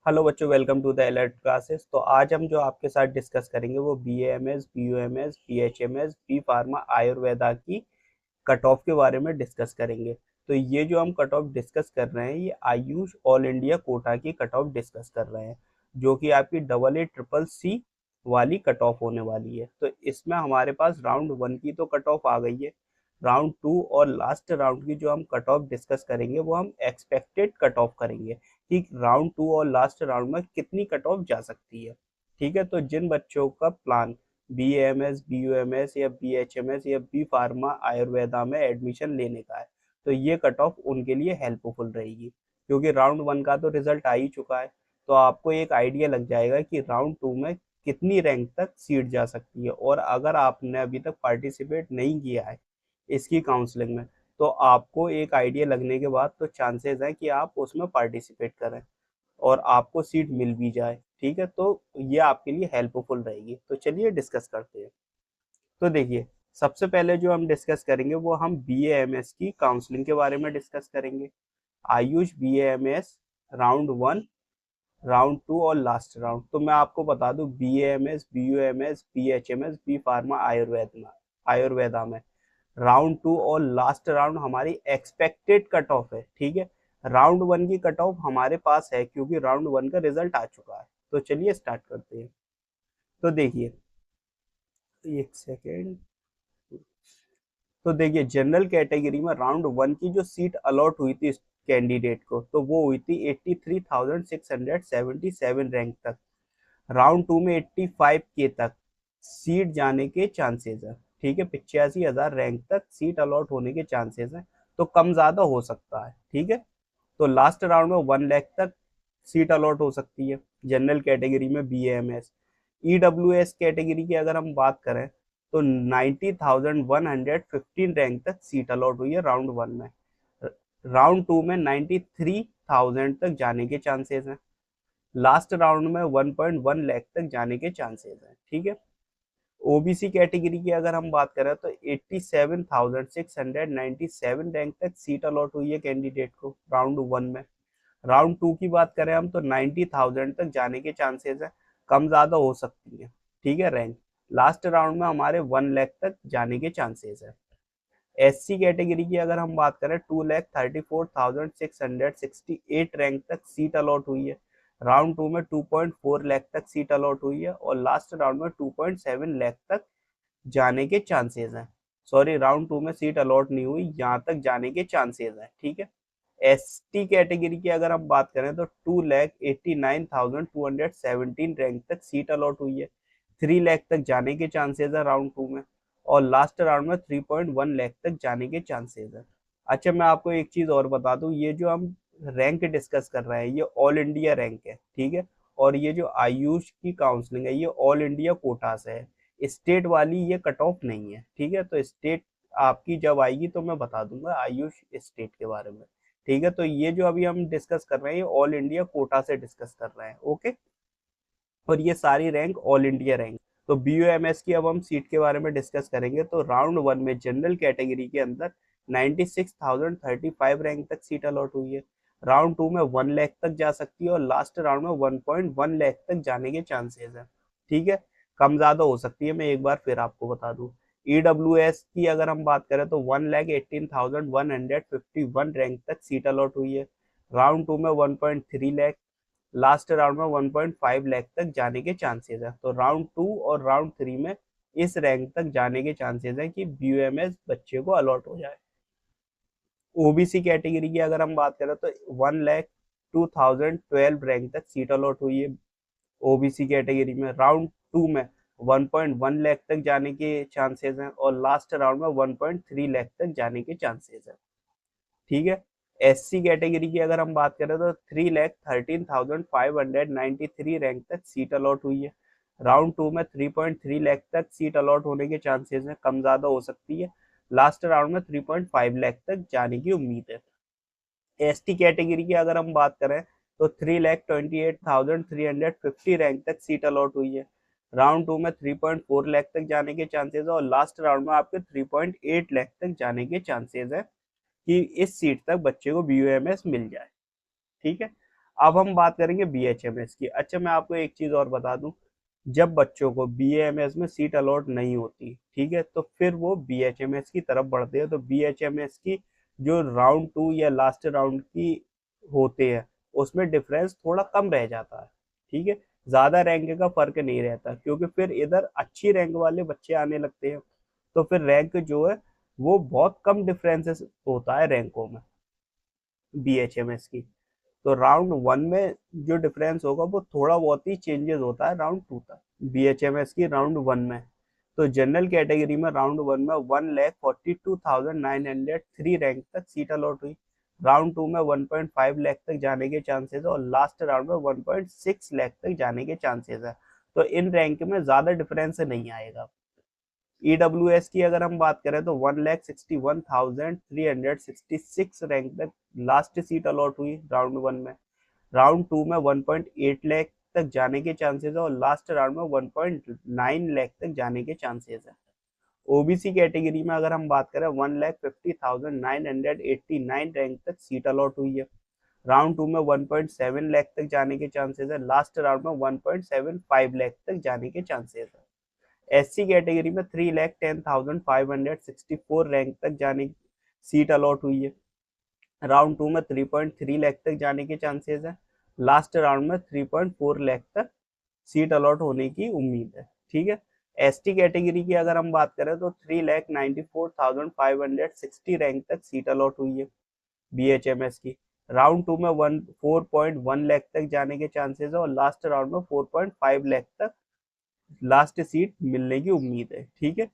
Hello बच्चों, welcome to the alert classes. तो आज हम जो आपके साथ डिस्कस करेंगे वो BAMS, BUMS, BHMS, B pharma Ayurveda की कट ऑफ के बारे में डिस्कस करेंगे। तो ये जो हम कट ऑफ डिस्कस कर रहे हैं ये आयुष ऑल इंडिया कोटा की कट ऑफ डिस्कस कर रहे हैं, जो कि आपकी AA CCC वाली कट ऑफ होने वाली है। तो इसमें हमारे पास राउंड 1 की तो कट ऑफ आ गई है। राउंड 2 और लास्ट राउंड की जो हम कट ऑफ डिस्कस करेंगे वो हम एक्सपेक्टेड कट ऑफ करेंगे कि राउंड 2 और लास्ट राउंड में कितनी कट ऑफ जा सकती है। ठीक है, तो जिन बच्चों का प्लान BAMS, BUMS या BHMS या बी फार्मा आयुर्वेदा में एडमिशन लेने का है, तो ये कट ऑफ उनके लिए हेल्पफुल रहेगी, क्योंकि राउंड 1 का तो रिजल्ट आ ही चुका है। तो आपको एक आइडिया लग जाएगा कि राउंड 2 में कितनी रैंक तक सीट जा सकती है। और अगर आपने अभी तक पार्टिसिपेट नहीं किया है इसकी काउंसलिंग में, तो आपको एक आइडिया लगने के बाद तो चांसेस हैं कि आप उसमें पार्टिसिपेट करें और आपको सीट मिल भी जाए। ठीक है, तो ये आपके लिए हेल्पफुल रहेगी। तो चलिए डिस्कस करते हैं। तो देखिए, सबसे पहले जो हम डिस्कस करेंगे वो हम BAMS की काउंसलिंग के बारे में डिस्कस करेंगे। आयुष BAMS राउंड 1, राउंड 2 और लास्ट राउंड। तो मैं आपको बता दूं, BAMS, BUMS, BHMS, B pharma Ayurveda में राउंड 2 और लास्ट राउंड हमारी एक्सपेक्टेड कट ऑफ है। ठीक है, राउंड 1 की कट ऑफ हमारे पास है क्योंकि राउंड 1 का रिजल्ट आ चुका है। तो चलिए स्टार्ट करते हैं। तो देखिए, एक सेकेंड। तो देखिए, जनरल कैटेगरी में राउंड 1 की जो सीट अलॉट हुई थी इस कैंडिडेट को, तो वो हुई थी 83,677 रैंक तक। राउंड 2 में 85K तक सीट जाने के चांसेस है। ठीक है, 85,000 रैंक तक सीट अलॉट होने के चांसेस हैं। तो कम ज्यादा हो सकता है। ठीक है, तो लास्ट राउंड में 1 लाख तक सीट अलॉट हो सकती है जनरल कैटेगरी में BAMS। EWS कैटेगरी की अगर हम बात करें तो 90,115 रैंक तक सीट अलॉट हुई है राउंड 1 में। राउंड 2 में 93,000 तक जाने के चांसेस हैं। लास्ट राउंड में 1.1 लाख तक जाने के चांसेस हैं। ठीक है, OBC कैटेगरी की अगर हम बात करें तो 87,697 रैंक तक सीट अलॉट हुई है कैंडिडेट को राउंड 1 में। राउंड 2 की बात करें हम तो 90,000 तक जाने के चांसेस है, कम ज्यादा हो सकती है। ठीक है, रैंक लास्ट राउंड में हमारे 1 लाख तक जाने के चांसेस है। SC कैटेगरी की अगर हम बात करें 2,34,668 रैंक तक सीट अलॉट हुई है। राउंड 2 में 2.4 लाख तक सीट अलॉट हुई है और लास्ट राउंड में 2.7 लाख तक जाने के चांसेस हैं। सॉरी, राउंड 2 में सीट अलॉट नहीं हुई, यहाँ तक जाने के चांसेस हैं। ठीक है, ST कैटेगरी की अगर हम बात करें तो 2,89,217 रैंक तक सीट अलॉट हुई है। 3 लाख तक जाने के चांसेस है राउंड 2 में और लास्ट राउंड में 3.1 लाख तक जाने के चांसेस है। अच्छा, मैं आपको एक चीज और बता दूं, ये जो हम रैंक डिस्कस कर रहे हैं ये ऑल इंडिया रैंक है। ठीक है, और ये जो आयुष की काउंसलिंग है ये ऑल इंडिया कोटा से है, स्टेट वाली ये कट ऑफ नहीं है। ठीक है, तो स्टेट आपकी जब आएगी तो मैं बता दूंगा आयुष स्टेट के बारे में। ठीक है, तो ये जो अभी हम डिस्कस कर रहे हैं ये ऑल इंडिया कोटा से डिस्कस कर रहे हैं। ओके, और ये सारी रैंक ऑल इंडिया रैंक। तो BUMS की अब हम सीट के बारे में डिस्कस करेंगे। तो राउंड 1 में जनरल कैटेगरी के अंदर 96,035 रैंक तक सीट अलॉट हुई है। राउंड 2 में 1 लाख तक जा सकती है और लास्ट राउंड में 1.1 लाख तक जाने के चांसेस है। ठीक है, कम ज्यादा हो सकती है, मैं एक बार फिर आपको बता दूं। EWS की अगर हम बात करें तो 1,18,151 रैंक तक सीट अलॉट हुई है। राउंड 2 में 1.3 लाख, लास्ट राउंड में 1.5 लाख तक जाने के चांसेस है। तो राउंड 2 और राउंड 3 में इस रैंक तक जाने के चांसेस है कि BUMS बच्चे को अलॉट हो जाए। OBC कैटेगरी की अगर हम बात करें तो 1,02,012 रैंक तक सीट अलॉट हुई है OBC कैटेगरी में। राउंड 2 में 1.1 लाख तक जाने के चांसेस हैं और लास्ट राउंड में 1.3 लाख तक जाने के चांसेस हैं। ठीक है, SC कैटेगरी की अगर हम बात करें तो 3,13,593 रैंक तक सीट अलॉट हुई है। राउंड 2 में 3.3 लाख तक सीट अलॉट होने के चांसेस हैं, कम ज्यादा हो सकती है। लास्ट राउंड में 3.5 लाख तक जाने की उम्मीद है। ST कैटेगरी की अगर हम बात करें तो 3,28,350 रैंक तक सीट अलॉट हुई है। राउंड 2 में 3.4 लाख तक जाने के चांसेस है और लास्ट राउंड में आपके 3.8 लाख तक जाने के चांसेस है कि इस सीट तक बच्चे को BUMS मिल जाए। ठीक है, अब हम बात करेंगे BHMS की। अच्छा, मैं आपको एक चीज और बता दूं, जब बच्चों को BAMS में सीट अलॉट नहीं होती, ठीक है, तो फिर वो BHMS की तरफ बढ़ते हैं। तो BHMS की जो राउंड 2 या लास्ट राउंड की होते हैं, उसमें डिफरेंस थोड़ा कम रह जाता है, ठीक है, ज्यादा रैंक का फर्क नहीं रहता, क्योंकि फिर इधर अच्छी रैंक वाले बच्चे आने लगते हैं, तो फिर रैंक जो है वो बहुत कम डिफरेंसेस होता है रैंकों में BHMS की। तो राउंड 1 में जो डिफरेंस होगा वो थोड़ा बहुत ही चेंजेस होता है राउंड 2 तक BHMS की राउंड 1 में। तो जनरल कैटेगरी में राउंड 1 में 1,42,903 रैंक तक सीट अलॉट हुई। राउंड 2 में 1.5 लाख तक जाने के चांसेस है, और लास्ट राउंड में 1.6 लाख तक जाने के चांसेस है। तो इन रैंक में ज्यादा डिफरेंस नहीं आएगा। EWS की अगर हम बात करें तो 1,61,366 रैंक तक लास्ट सीट अलॉट हुई राउंड 1 में। राउंड 2 में 1.8 लाख तक जाने के चांसेस है, और लास्ट राउंड में 1.9 लाख तक जाने के चांसेस है। ओबीसी कैटेगरी में अगर हम बात करें 1,50,989 रैंक तक सीट अलॉट हुई है। राउंड 2 में 1.7 लाख तक जाने के चांसेस है, लास्ट राउंड में 1.75 लाख तक जाने के चांसेस है। SC कैटेगरी में 3,10,564 रैंक तक जाने सीट अलॉट हुई है। राउंड 2 में 3.3 लाख तक जाने के चांसेस है, लास्ट राउंड में 3.4 लाख तक सीट अलॉट होने की उम्मीद है, ठीक है। ST कैटेगरी की अगर हम बात करें तो 3,94,560 रैंक तक सीट अलॉट हुई है BHMS की। राउंड 2 में 4.1 लाख तक जाने के चांसेस है, और लास्ट राउंड में 4.5 लाख तक लास्ट सीट मिलने की उम्मीद है, ठीक है।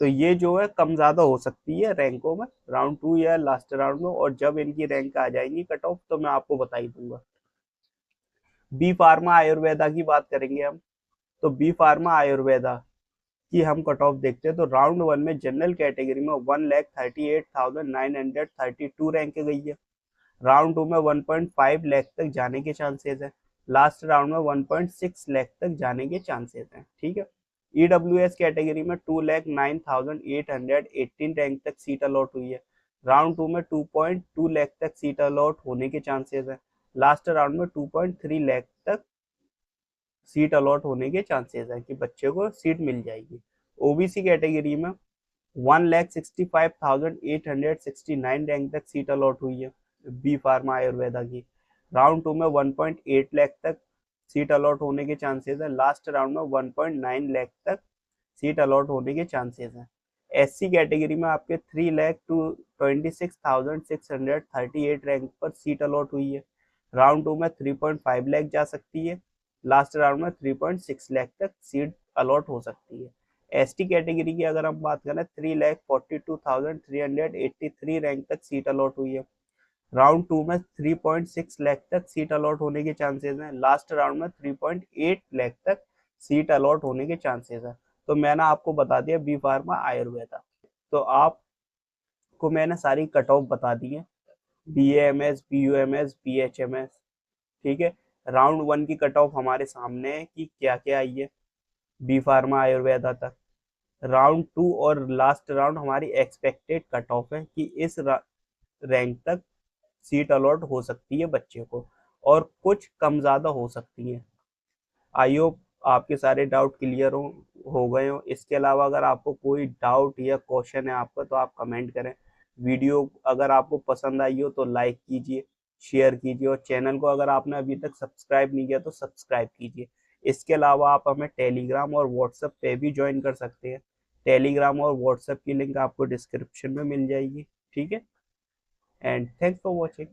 तो ये जो है कम ज्यादा हो सकती है रैंकों में राउंड 2 या लास्ट राउंड में, और जब इनकी रैंक आ जाएंगी कट ऑफ तो मैं आपको बता ही दूंगा। बी फार्मा आयुर्वेदा की बात करेंगे हम। तो बी फार्मा आयुर्वेदा की हम कट ऑफ देखते हैं, तो राउंड 1 में जनरल कैटेगरी में 1,38,932 रैंक गई है। राउंड 2 में 1.5 लाख तक जाने के चांसेस है, लास्ट राउंड में 1.6 लाख तक जाने के चांसेस हैं, ठीक है। EWS कैटेगरी में 2,09,818 रैंक तक सीट अलॉट हुई है। राउंड 2 में 2.2 लाख तक सीट अलॉट होने के चांसेस है, लास्ट राउंड में 2.3 लाख तक सीट अलॉट होने के चांसेस है कि बच्चे को सीट मिल जाएगी। ओबीसी कैटेगरी में 1,65,869 रैंक तक सीट अलॉट हुई है बी फार्मा आयुर्वेदा की। राउंड 2 में 1.8 लाख तक सीट अलॉट होने के चांसेस है, लास्ट राउंड में 1.9 लाख तक सीट अलॉट होने के चांसेस हैं। SC कैटेगरी में आपके 3,26,638 रैंक पर सीट अलॉट हुई है। राउंड 2 में 3.5 लाख जा सकती है, लास्ट राउंड में 3.6 लाख तक सीट अलॉट हो सकती है। ST कैटेगरी की अगर हम बात करें 3,42,383 रैंक तक सीट अलॉट हुई है। राउंड 2 में 3.6 लाख तक सीट अलॉट होने के चांसेस हैं, लास्ट राउंड में 3.8 लाख तक सीट अलॉट होने के चांसेस हैं। तो मैंने आपको बता दिया बी फार्मा आयुर्वेदा। तो आपको मैंने सारी कट ऑफ बता दी है, BAMS, BUMS, BHMS, ठीक है। राउंड 1 की कट ऑफ हमारे सामने है कि क्या क्या आई है बी फार्मा आयुर्वेदा तक। राउंड 2 और लास्ट राउंड हमारी एक्सपेक्टेड कट ऑफ है कि इस रैंक तक सीट अलॉट हो सकती है बच्चे को, और कुछ कम ज्यादा हो सकती है। आई होप आपके सारे डाउट क्लियर हो गए हो। इसके अलावा अगर आपको कोई डाउट या क्वेश्चन है आपका तो आप कमेंट करें। वीडियो अगर आपको पसंद आई हो तो लाइक कीजिए, शेयर कीजिए, और चैनल को अगर आपने अभी तक सब्सक्राइब नहीं किया तो सब्सक्राइब कीजिए। इसके अलावा आप हमें टेलीग्राम और व्हाट्सएप पे भी ज्वाइन कर सकते हैं। टेलीग्राम और व्हाट्सएप की लिंक आपको डिस्क्रिप्शन में मिल जाएगी, ठीक है। And thanks for watching.